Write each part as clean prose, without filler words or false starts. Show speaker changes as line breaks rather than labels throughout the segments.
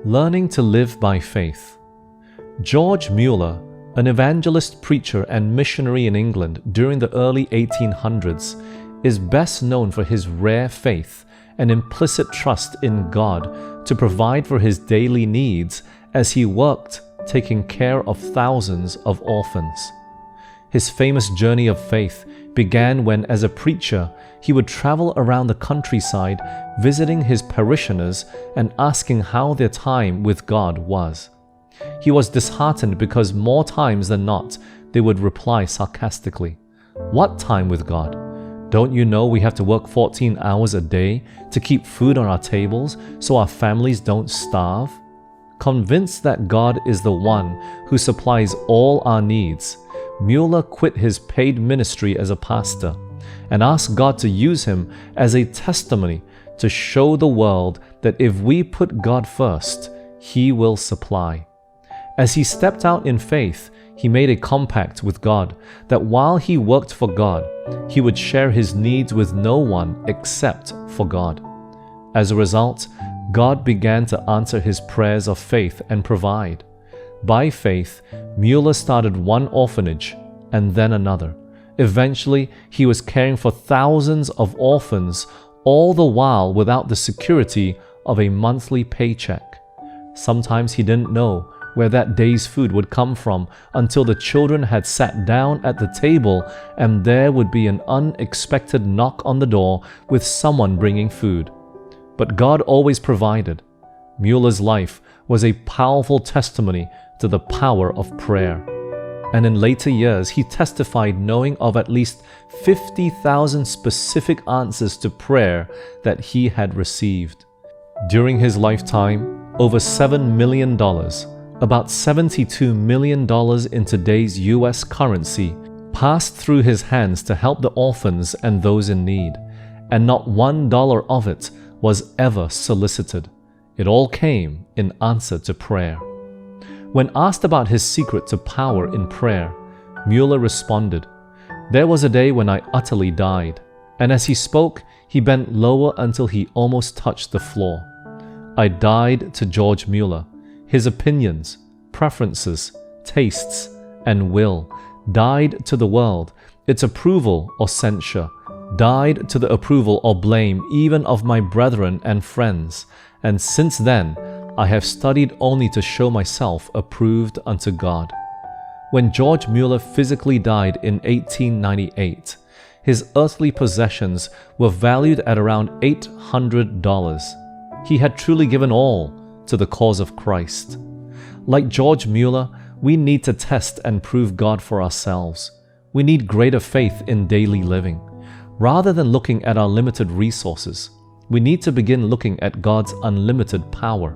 Learning to live by faith. George Mueller, an evangelist, preacher, and missionary in England during the early 1800s, is best known for his rare faith and implicit trust in God to provide for his daily needs as he worked taking care of thousands of orphans. His famous journey of faith began when, as a preacher, he would travel around the countryside visiting his parishioners and asking how their time with God was. He was disheartened because more times than not, they would reply sarcastically, "What time with God? Don't you know we have to work 14 hours a day to keep food on our tables so our families don't starve?" Convinced that God is the one who supplies all our needs, Mueller quit his paid ministry as a pastor and asked God to use him as a testimony to show the world that if we put God first, He will supply. As he stepped out in faith, he made a compact with God that while he worked for God, he would share his needs with no one except for God. As a result, God began to answer his prayers of faith and provide. By faith, Mueller started one orphanage and then another. Eventually, he was caring for thousands of orphans, all the while without the security of a monthly paycheck. Sometimes he didn't know where that day's food would come from until the children had sat down at the table and there would be an unexpected knock on the door with someone bringing food. But God always provided. Mueller's life was a powerful testimony to the power of prayer. And in later years, he testified knowing of at least 50,000 specific answers to prayer that he had received. During his lifetime, over $7 million, about $72 million in today's US currency, passed through his hands to help the orphans and those in need, and not $1 of it was ever solicited. It all came in answer to prayer. When asked about his secret to power in prayer, Mueller responded, "There was a day when I utterly died," and as he spoke, he bent lower until he almost touched the floor. I died to George Mueller, his opinions, preferences, tastes, and will, died to the world, its approval or censure, died to the approval or blame even of my brethren and friends, and since then I have studied only to show myself approved unto God. When George Mueller physically died in 1898, his earthly possessions were valued at around $800. He had truly given all to the cause of Christ. Like George Mueller, we need to test and prove God for ourselves. We need greater faith in daily living. Rather than looking at our limited resources, we need to begin looking at God's unlimited power.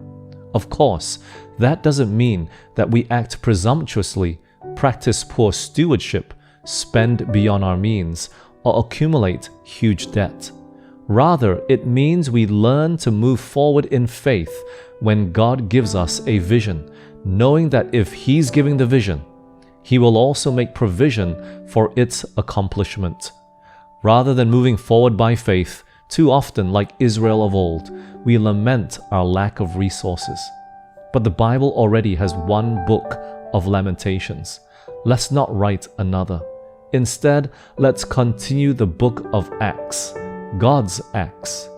Of course, that doesn't mean that we act presumptuously, practice poor stewardship, spend beyond our means, or accumulate huge debt. Rather, it means we learn to move forward in faith when God gives us a vision, knowing that if He's giving the vision, He will also make provision for its accomplishment. Rather than moving forward by faith, too often, like Israel of old, we lament our lack of resources. But the Bible already has one book of Lamentations. Let's not write another. Instead, let's continue the book of Acts, God's Acts.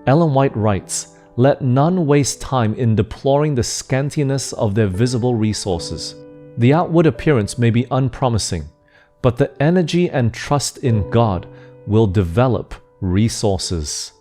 Ellen White writes, "Let none waste time in deploring the scantiness of their visible resources. The outward appearance may be unpromising, but the energy and trust in God will develop resources."